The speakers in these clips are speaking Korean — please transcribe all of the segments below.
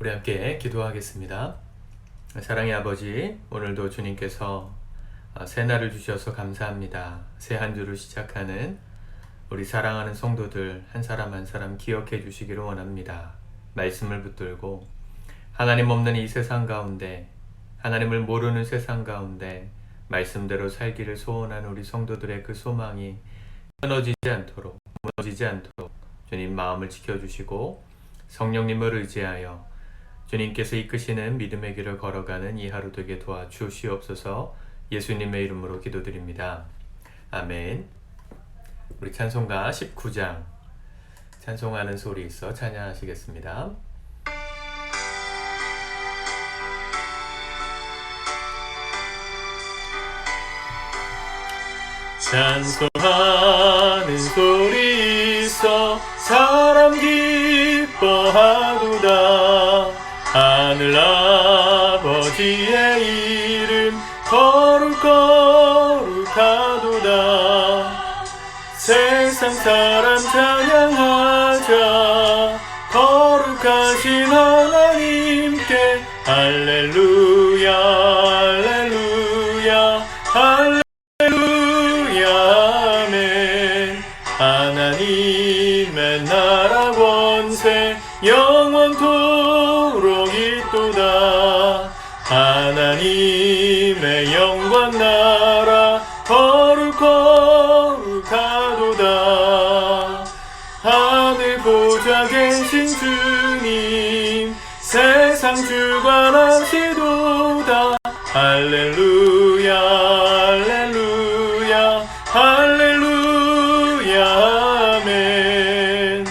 우리 함께 기도하겠습니다. 사랑의 아버지, 오늘도 주님께서 새날을 주셔서 감사합니다. 새 한 주를 시작하는 우리 사랑하는 성도들 한 사람 한 사람 기억해 주시기를 원합니다. 말씀을 붙들고 하나님 없는 이 세상 가운데, 하나님을 모르는 세상 가운데 말씀대로 살기를 소원하는 우리 성도들의 그 소망이 끊어지지 않도록, 무너지지 않도록 주님 마음을 지켜주시고 성령님을 의지하여 주님께서 이끄시는 믿음의 길을 걸어가는 이 하루 되게 도와주시옵소서. 예수님의 이름으로 기도드립니다. 아멘. 우리 찬송가 19장 찬송하는 소리 있어 찬양하시겠습니다. 찬송하는 소리 있어 사람 기뻐하도다. 하늘 아버지의 이름 거룩거룩하도다. 세상 사람 찬양하자. 거룩하신 하나님께 할렐루야 할렐루야 할렐루야 아멘. 하나님의 나라 권세 영원토록 있도다. 하나님의 영광 나라 거룩거룩하도다. 하늘 보좌 계신 주님 세상 주관하시도다. 할렐루야 할렐루야 할렐루야 아멘.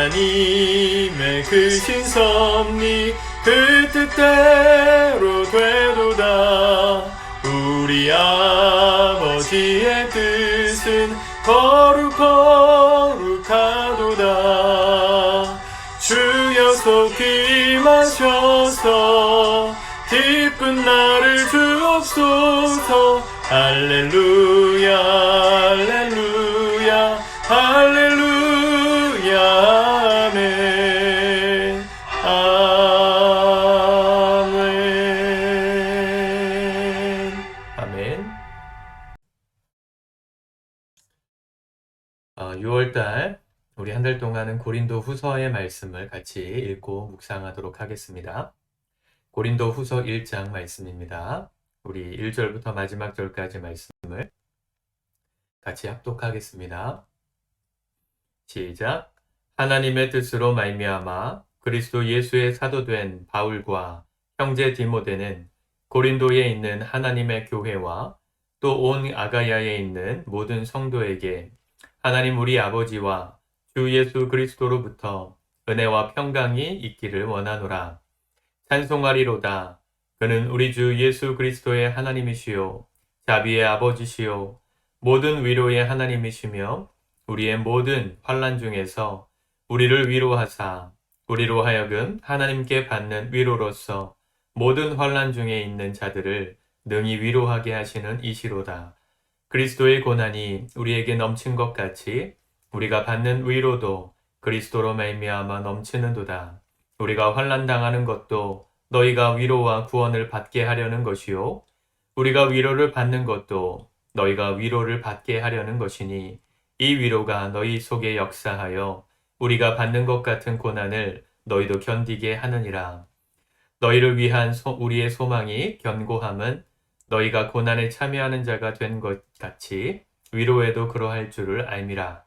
하나님의 크신 섭리 그 뜻대로 되도다. 우리 아버지의 뜻은 거룩거룩하도다. 주여 속히 임하셔서 기쁜 날을 주옵소서. 할렐루야 할렐루야 할렐루야 아멘 아멘 아멘. 6월달 우리 한 달 동안은 고린도 후서의 말씀을 같이 읽고 묵상하도록 하겠습니다. 고린도 후서 1장 말씀입니다. 우리 1절부터 마지막 절까지 말씀을 같이 합독하겠습니다. 시작. 하나님의 뜻으로 말미암아 그리스도 예수의 사도된 바울과 형제 디모데는 고린도에 있는 하나님의 교회와 또 온 아가야에 있는 모든 성도에게 하나님 우리 아버지와 주 예수 그리스도로부터 은혜와 평강이 있기를 원하노라. 찬송하리로다. 그는 우리 주 예수 그리스도의 하나님이시요 자비의 아버지시요 모든 위로의 하나님이시며 우리의 모든 환난 중에서 우리를 위로하사 우리로 하여금 하나님께 받는 위로로서 모든 환난 중에 있는 자들을 능히 위로하게 하시는 이시로다. 그리스도의 고난이 우리에게 넘친 것 같이 우리가 받는 위로도 그리스도로 말미암아 넘치는도다. 우리가 환난 당하는 것도 너희가 위로와 구원을 받게 하려는 것이요 우리가 위로를 받는 것도 너희가 위로를 받게 하려는 것이니 이 위로가 너희 속에 역사하여 우리가 받는 것 같은 고난을 너희도 견디게 하느니라. 너희를 위한 우리의 소망이 견고함은 너희가 고난에 참여하는 자가 된 것 같이 위로에도 그러할 줄을 알미라.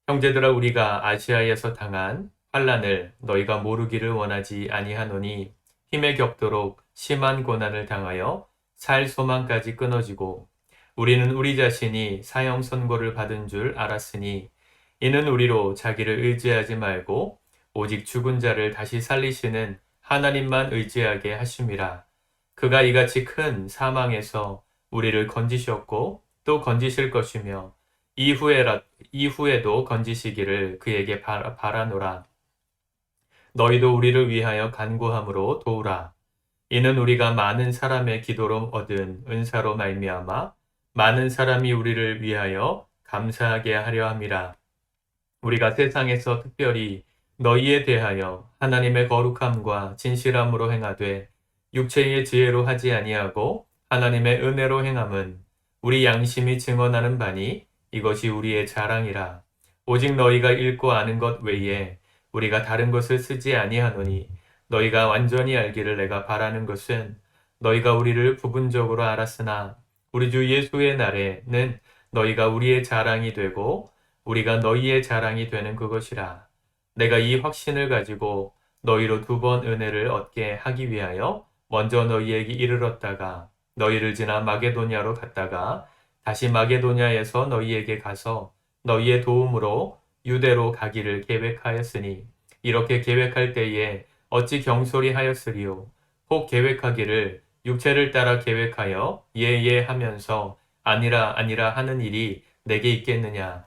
형제들아, 우리가 아시아에서 당한 환난을 너희가 모르기를 원하지 아니하노니 힘에 겹도록 심한 고난을 당하여 살 소망까지 끊어지고 우리는 우리 자신이 사형 선고를 받은 줄 알았으니 이는 우리로 자기를 의지하지 말고 오직 죽은 자를 다시 살리시는 하나님만 의지하게 하심이라. 그가 이같이 큰 사망에서 우리를 건지셨고 또 건지실 것이며 이후에도 건지시기를 그에게 바라노라. 너희도 우리를 위하여 간구함으로 도우라. 이는 우리가 많은 사람의 기도로 얻은 은사로 말미암아 많은 사람이 우리를 위하여 감사하게 하려 함이라. 우리가 세상에서 특별히 너희에 대하여 하나님의 거룩함과 진실함으로 행하되 육체의 지혜로 하지 아니하고 하나님의 은혜로 행함은 우리 양심이 증언하는 바니 이것이 우리의 자랑이라. 오직 너희가 읽고 아는 것 외에 우리가 다른 것을 쓰지 아니하노니 너희가 완전히 알기를 내가 바라는 것은 너희가 우리를 부분적으로 알았으나 우리 주 예수의 날에는 너희가 우리의 자랑이 되고 우리가 너희의 자랑이 되는 그것이라. 내가 이 확신을 가지고 너희로 2번 은혜를 얻게 하기 위하여 먼저 너희에게 이르렀다가 너희를 지나 마게도냐로 갔다가 다시 마게도냐에서 너희에게 가서 너희의 도움으로 유대로 가기를 계획하였으니 이렇게 계획할 때에 어찌 경솔히 하였으리요. 혹 계획하기를 육체를 따라 계획하여 예예 하면서 아니라 아니라 하는 일이 내게 있겠느냐.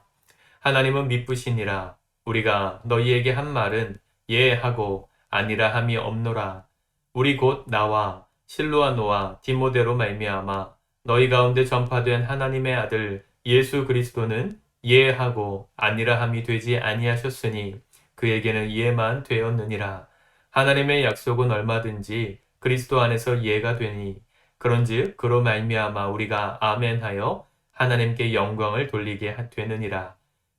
하나님은 미쁘시니라. 우리가 너희에게 한 말은 예 하고 아니라 함이 없노라. 우리 곧 나와 실로아노와 디모데로 말미암아 너희 가운데 전파된 하나님의 아들 예수 그리스도는 예 하고 아니라 함이 되지 아니하셨으니 그에게는 예만 되었느니라. 하나님의 약속은 얼마든지 그리스도 안에서 예가 되니 그런즉 그로 말미암아 우리가 아멘하여 하나님께 영광을 돌리게 되느니라.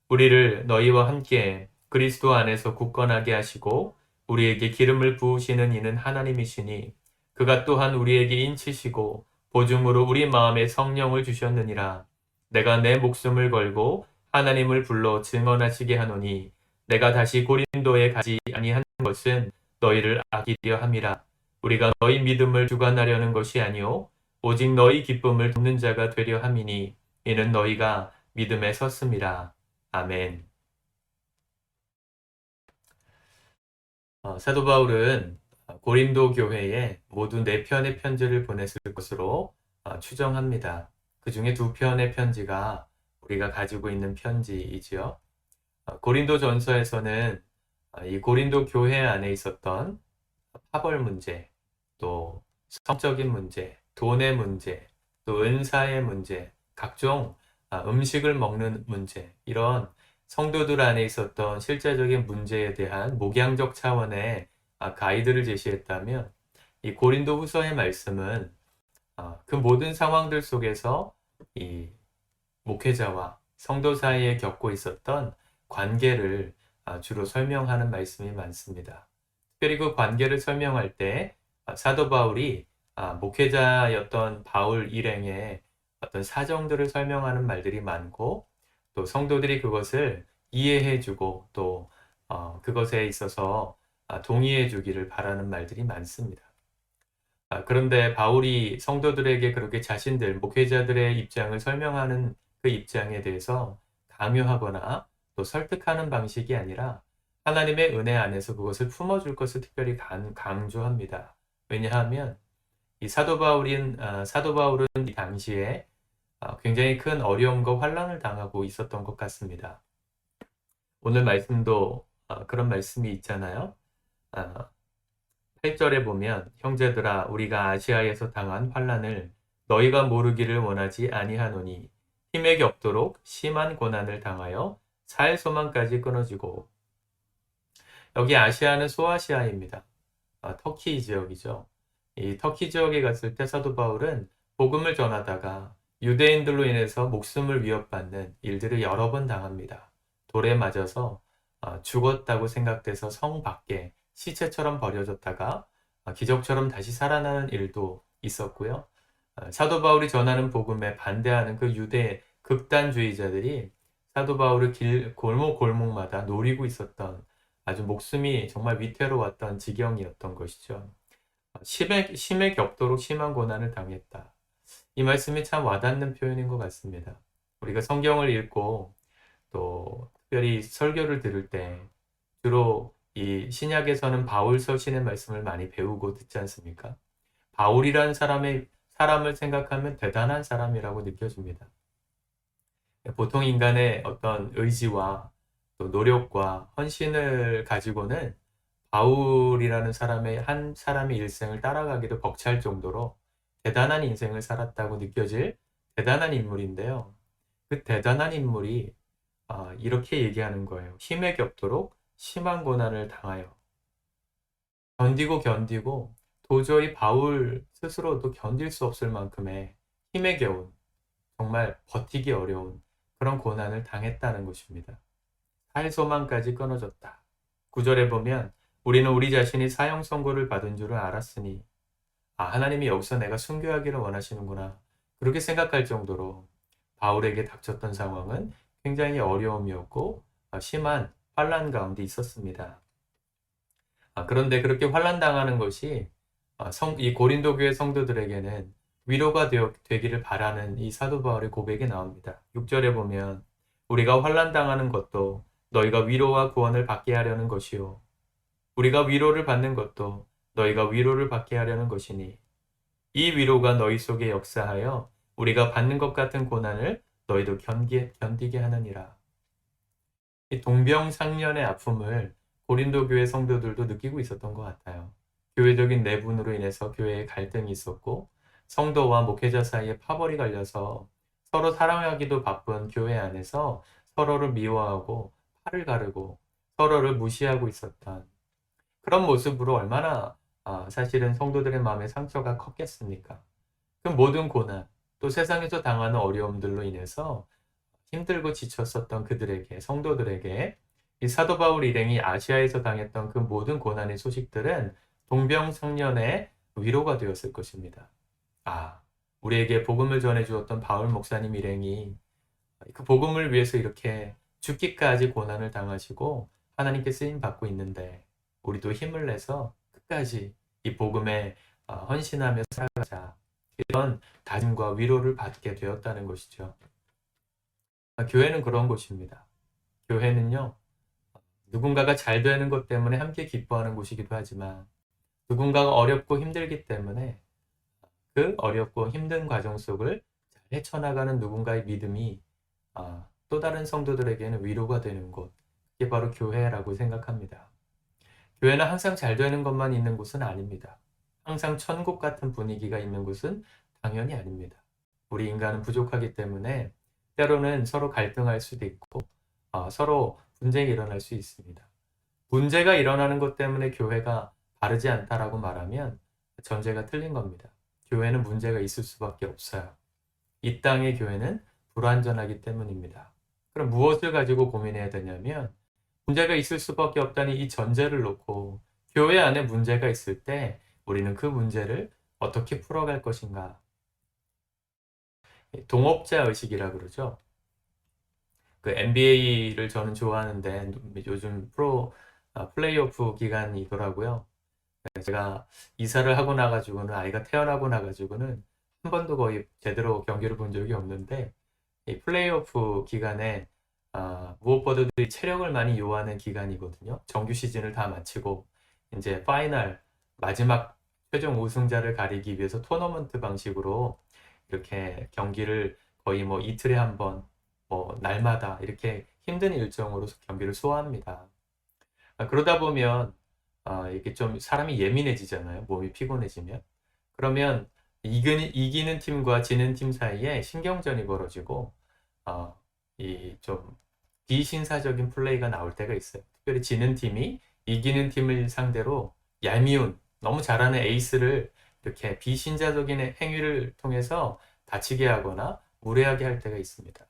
우리를 너희와 함께 그리스도 안에서 굳건하게 하시고 우리에게 기름을 부으시는 이는 하나님이시니 그가 또한 우리에게 인치시고 보증으로 우리 마음에 성령을 주셨느니라. 내가 내 목숨을 걸고 하나님을 불러 증언하시게 하노니 내가 다시 고린도에 가지 아니한 것은 너희를 아끼려 함이라. 우리가 너희 믿음을 주관하려는 것이 아니요 오직 너희 기쁨을 돕는 자가 되려 함이니 이는 너희가 믿음에 섰음이라. 아멘. 사도 바울은 고린도 교회에 모두 4편의 편지를 보냈을 것으로 추정합니다. 그 중에 2편의 편지가 우리가 가지고 있는 편지이지요. 고린도 전서에서는 이 고린도 교회 안에 있었던 파벌 문제, 또 성적인 문제, 돈의 문제, 또 은사의 문제, 각종 음식을 먹는 문제, 이런 성도들 안에 있었던 실제적인 문제에 대한 목양적 차원의 가이드를 제시했다면 이 고린도 후서의 말씀은 그 모든 상황들 속에서 이 목회자와 성도 사이에 겪고 있었던 관계를 주로 설명하는 말씀이 많습니다. 특별히 그 관계를 설명할 때 사도 바울이 목회자였던 바울 일행의 어떤 사정들을 설명하는 말들이 많고 또 성도들이 그것을 이해해주고 또 그것에 있어서 동의해 주기를 바라는 말들이 많습니다. 그런데 바울이 성도들에게 그렇게 자신들, 목회자들의 입장을 설명하는 그 입장에 대해서 강요하거나 또 설득하는 방식이 아니라 하나님의 은혜 안에서 그것을 품어줄 것을 특별히 강조합니다. 왜냐하면 이 사도 바울은 이 당시에 굉장히 큰 어려움과 환난을 당하고 있었던 것 같습니다. 오늘 말씀도 그런 말씀이 있잖아요. 8절에 보면 형제들아 우리가 아시아에서 당한 환난을 너희가 모르기를 원하지 아니하노니 힘에 겹도록 심한 고난을 당하여 살 소망까지 끊어지고. 여기 아시아는 소아시아입니다. 터키 지역이죠. 이 터키 지역에 갔을 때 사도 바울은 복음을 전하다가 유대인들로 인해서 목숨을 위협받는 일들을 여러 번 당합니다. 돌에 맞아서 죽었다고 생각돼서 성 밖에 시체처럼 버려졌다가 기적처럼 다시 살아나는 일도 있었고요. 사도 바울이 전하는 복음에 반대하는 그 유대 극단주의자들이 사도 바울을 골목골목마다 노리고 있었던 아주 목숨이 정말 위태로웠던 지경이었던 것이죠. 심에 겹도록 심한 고난을 당했다. 이 말씀이 참 와닿는 표현인 것 같습니다. 우리가 성경을 읽고 또 특별히 설교를 들을 때 주로 이 신약에서는 바울 서신의 말씀을 많이 배우고 듣지 않습니까? 바울이라는 사람을 생각하면 대단한 사람이라고 느껴집니다. 보통 인간의 어떤 의지와 또 노력과 헌신을 가지고는 바울이라는 한 사람의 일생을 따라가기도 벅찰 정도로 대단한 인생을 살았다고 느껴질 대단한 인물인데요. 그 대단한 인물이 이렇게 얘기하는 거예요. 힘에 겹도록 심한 고난을 당하여 견디고 도저히 바울 스스로도 견딜 수 없을 만큼의 힘에 겨운 정말 버티기 어려운 그런 고난을 당했다는 것입니다. 살 소망까지 끊어졌다. 9절에 보면 우리는 우리 자신이 사형 선고를 받은 줄을 알았으니 하나님이 여기서 내가 순교하기를 원하시는구나. 그렇게 생각할 정도로 바울에게 닥쳤던 상황은 굉장히 어려움이었고 심한 환난 가운데 있었습니다. 그런데 그렇게 환난당하는 것이 이 고린도 교회 성도들에게는 위로가 되기를 바라는 이 사도 바울의 고백이 나옵니다. 6절에 보면 우리가 환난당하는 것도 너희가 위로와 구원을 받게 하려는 것이요 우리가 위로를 받는 것도 너희가 위로를 받게 하려는 것이니 이 위로가 너희 속에 역사하여 우리가 받는 것 같은 고난을 너희도 견디게 하느니라. 이 동병상련의 아픔을 고린도 교회 성도들도 느끼고 있었던 것 같아요. 교회적인 내분으로 인해서 교회에 갈등이 있었고 성도와 목회자 사이에 파벌이 갈려서 서로 사랑하기도 바쁜 교회 안에서 서로를 미워하고 팔을 가르고 서로를 무시하고 있었던 그런 모습으로 얼마나 사실은 성도들의 마음에 상처가 컸겠습니까? 그 모든 고난, 또 세상에서 당하는 어려움들로 인해서 힘들고 지쳤었던 그들에게, 성도들에게 이 사도 바울 일행이 아시아에서 당했던 그 모든 고난의 소식들은 동병상련의 위로가 되었을 것입니다. 우리에게 복음을 전해주었던 바울 목사님 일행이 그 복음을 위해서 이렇게 죽기까지 고난을 당하시고 하나님께 쓰임 받고 있는데 우리도 힘을 내서 끝까지 이 복음에 헌신하며 살아가자. 이런 다짐과 위로를 받게 되었다는 것이죠. 교회는 그런 곳입니다. 교회는요, 누군가가 잘 되는 것 때문에 함께 기뻐하는 곳이기도 하지만 누군가가 어렵고 힘들기 때문에 그 어렵고 힘든 과정 속을 잘 헤쳐나가는 누군가의 믿음이 또 다른 성도들에게는 위로가 되는 곳, 그게 바로 교회라고 생각합니다. 교회는 항상 잘 되는 것만 있는 곳은 아닙니다. 항상 천국 같은 분위기가 있는 곳은 당연히 아닙니다. 우리 인간은 부족하기 때문에 때로는 서로 갈등할 수도 있고 서로 분쟁이 일어날 수 있습니다. 문제가 일어나는 것 때문에 교회가 바르지 않다라고 말하면 전제가 틀린 겁니다. 교회는 문제가 있을 수밖에 없어요. 이 땅의 교회는 불완전하기 때문입니다. 그럼 무엇을 가지고 고민해야 되냐면 문제가 있을 수밖에 없다는 이 전제를 놓고 교회 안에 문제가 있을 때 우리는 그 문제를 어떻게 풀어갈 것인가. 동업자 의식이라고 그러죠. 그 NBA를 저는 좋아하는데 요즘 플레이오프 기간이더라고요. 제가 이사를 하고 나가지고는 아이가 태어나고 나가지고는 한 번도 거의 제대로 경기를 본 적이 없는데 이 플레이오프 기간에 무엇보다도 체력을 많이 요하는 기간이거든요. 정규 시즌을 다 마치고 이제 파이널 마지막 최종 우승자를 가리기 위해서 토너먼트 방식으로 이렇게 경기를 거의 뭐 이틀에 한 번, 뭐 날마다 이렇게 힘든 일정으로 경기를 소화합니다. 그러다 보면 이게 좀 사람이 예민해지잖아요. 몸이 피곤해지면. 그러면 이기는 팀과 지는 팀 사이에 신경전이 벌어지고 이 좀 비신사적인 플레이가 나올 때가 있어요. 특별히 지는 팀이 이기는 팀을 상대로 얄미운 너무 잘하는 에이스를 이렇게 비신자적인 행위를 통해서 다치게 하거나 무례하게 할 때가 있습니다.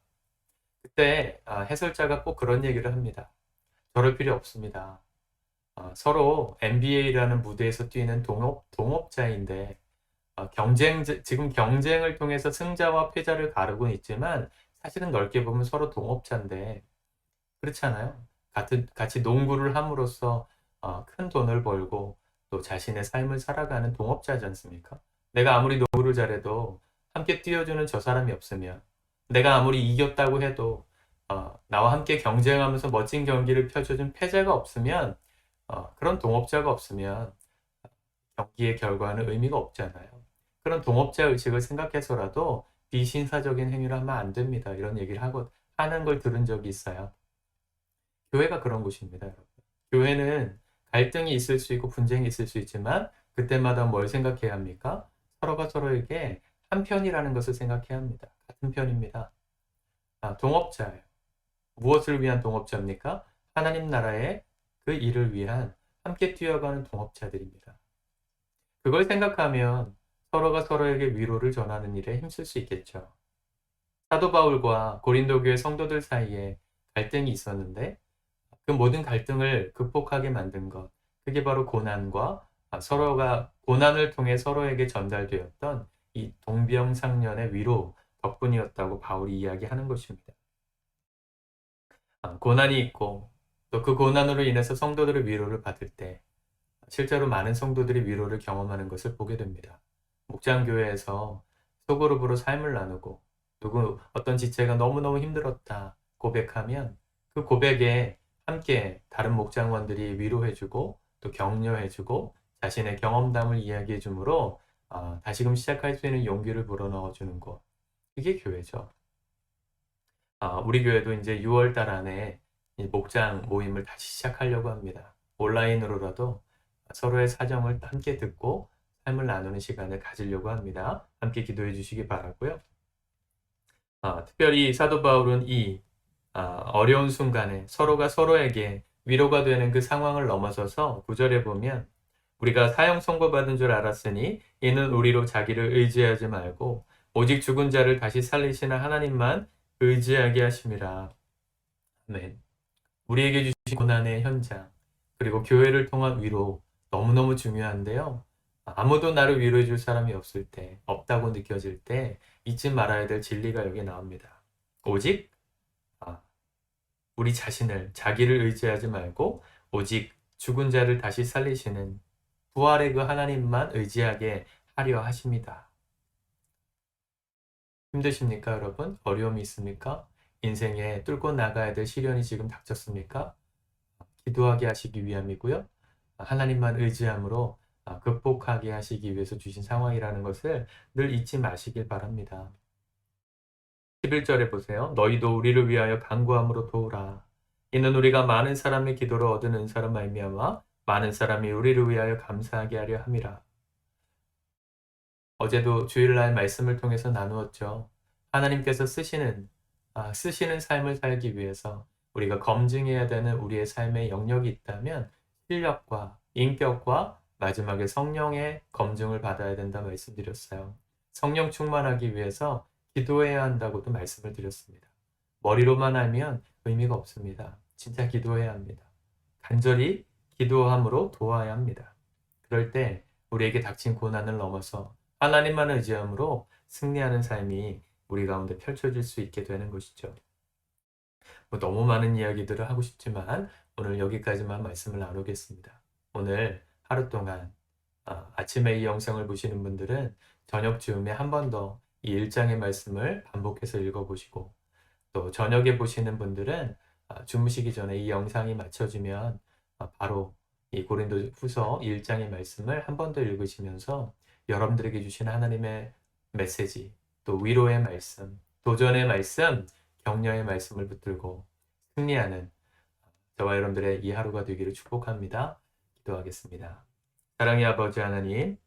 그때 해설자가 꼭 그런 얘기를 합니다. 저럴 필요 없습니다. 서로 NBA라는 무대에서 뛰는 동업자인데 지금 경쟁을 통해서 승자와 패자를 가르고 있지만 사실은 넓게 보면 서로 동업자인데 그렇잖아요. 같이 농구를 함으로써 큰 돈을 벌고 또 자신의 삶을 살아가는 동업자지 않습니까? 내가 아무리 농구를 잘해도 함께 뛰어주는 저 사람이 없으면 내가 아무리 이겼다고 해도 나와 함께 경쟁하면서 멋진 경기를 펼쳐준 패자가 없으면 그런 동업자가 없으면 경기의 결과는 의미가 없잖아요. 그런 동업자 의식을 생각해서라도 비신사적인 행위를 하면 안 됩니다. 이런 얘기를 하는 걸 들은 적이 있어요. 교회가 그런 곳입니다, 여러분. 교회는 갈등이 있을 수 있고 분쟁이 있을 수 있지만 그때마다 뭘 생각해야 합니까? 서로가 서로에게 한편이라는 것을 생각해야 합니다. 같은 편입니다. 동업자예요. 무엇을 위한 동업자입니까? 하나님 나라의 그 일을 위한 함께 뛰어가는 동업자들입니다. 그걸 생각하면 서로가 서로에게 위로를 전하는 일에 힘쓸 수 있겠죠. 사도 바울과 고린도 교회 성도들 사이에 갈등이 있었는데 그 모든 갈등을 극복하게 만든 것, 그게 바로 고난과 서로가 고난을 통해 서로에게 전달되었던 이 동병상련의 위로 덕분이었다고 바울이 이야기하는 것입니다. 고난이 있고 또 그 고난으로 인해서 성도들의 위로를 받을 때 실제로 많은 성도들이 위로를 경험하는 것을 보게 됩니다. 목장교회에서 소그룹으로 삶을 나누고 어떤 지체가 너무너무 힘들었다 고백하면 그 고백에 함께 다른 목장원들이 위로해주고 또 격려해주고 자신의 경험담을 이야기해 주므로 다시금 시작할 수 있는 용기를 불어넣어 주는 곳. 그게 교회죠. 우리 교회도 이제 6월 달 안에 이 목장 모임을 다시 시작하려고 합니다. 온라인으로라도 서로의 사정을 함께 듣고 삶을 나누는 시간을 가지려고 합니다. 함께 기도해 주시기 바라고요. 특별히 사도 바울은 이 어려운 순간에 서로가 서로에게 위로가 되는 그 상황을 넘어서서 9절에 보면 우리가 사형 선고받은 줄 알았으니 이는 우리로 자기를 의지하지 말고 오직 죽은 자를 다시 살리시는 하나님만 의지하게 하심이라. 아멘. 우리에게 주신 고난의 현장 그리고 교회를 통한 위로 너무너무 중요한데요. 아무도 나를 위로해 줄 사람이 없을 때, 없다고 느껴질 때 잊지 말아야 될 진리가 여기 나옵니다. 오직 우리 자신을, 자기를 의지하지 말고 오직 죽은 자를 다시 살리시는 부활의 그 하나님만 의지하게 하려 하십니다. 힘드십니까, 여러분? 어려움이 있습니까? 인생에 뚫고 나가야 될 시련이 지금 닥쳤습니까? 기도하게 하시기 위함이고요. 하나님만 의지함으로 극복하게 하시기 위해서 주신 상황이라는 것을 늘 잊지 마시길 바랍니다. 11절에 보세요. 너희도 우리를 위하여 간구함으로 도우라. 이는 우리가 많은 사람의 기도를 얻은 은사로 말미암아 많은 사람이 우리를 위하여 감사하게 하려 함이라. 어제도 주일날 말씀을 통해서 나누었죠. 하나님께서 쓰시는 삶을 살기 위해서 우리가 검증해야 되는 우리의 삶의 영역이 있다면 실력과 인격과 마지막에 성령의 검증을 받아야 된다 말씀드렸어요. 성령 충만하기 위해서 기도해야 한다고도 말씀을 드렸습니다. 머리로만 하면 의미가 없습니다. 진짜 기도해야 합니다. 간절히 기도함으로 도와야 합니다. 그럴 때 우리에게 닥친 고난을 넘어서 하나님만 의지함으로 승리하는 삶이 우리 가운데 펼쳐질 수 있게 되는 것이죠. 너무 많은 이야기들을 하고 싶지만 오늘 여기까지만 말씀을 나누겠습니다. 오늘 하루 동안 아침에 이 영상을 보시는 분들은 저녁 즈음에 한 번 더 이 1장의 말씀을 반복해서 읽어보시고 또 저녁에 보시는 분들은 주무시기 전에 이 영상이 맞춰지면 바로 이 고린도 후서 1장의 말씀을 한 번 더 읽으시면서 여러분들에게 주신 하나님의 메시지, 또 위로의 말씀, 도전의 말씀, 격려의 말씀을 붙들고 승리하는 저와 여러분들의 이 하루가 되기를 축복합니다. 기도하겠습니다. 사랑의 아버지 하나님,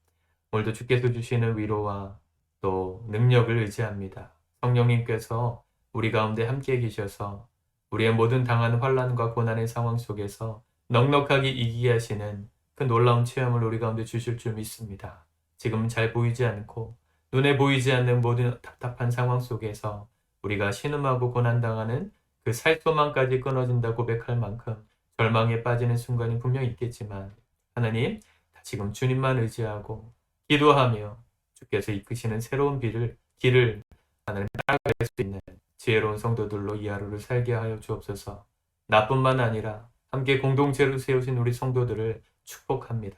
오늘도 주께서 주시는 위로와 또 능력을 의지합니다. 성령님께서 우리 가운데 함께 계셔서 우리의 모든 당하는 환난과 고난의 상황 속에서 넉넉하게 이기게 하시는 그 놀라운 체험을 우리 가운데 주실 줄 믿습니다. 지금은 잘 보이지 않고 눈에 보이지 않는 모든 답답한 상황 속에서 우리가 신음하고 고난당하는 그 살소망까지 끊어진다 고백할 만큼 절망에 빠지는 순간이 분명히 있겠지만 하나님, 지금 주님만 의지하고 기도하며 주께서 이끄시는 새로운 길을 하나님 따라갈 수 있는 지혜로운 성도들로 이 하루를 살게 하여 주옵소서. 나뿐만 아니라 함께 공동체로 세우신 우리 성도들을 축복합니다.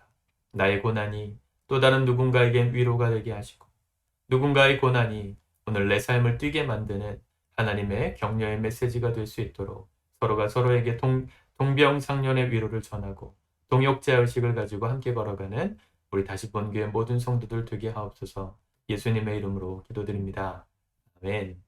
나의 고난이 또 다른 누군가에겐 위로가 되게 하시고 누군가의 고난이 오늘 내 삶을 뛰게 만드는 하나님의 격려의 메시지가 될 수 있도록 서로가 서로에게 동병상련의 위로를 전하고 동역자 의식을 가지고 함께 걸어가는 우리 다시 본 교회 모든 성도들 되게 하옵소서. 예수님의 이름으로 기도드립니다. 아멘.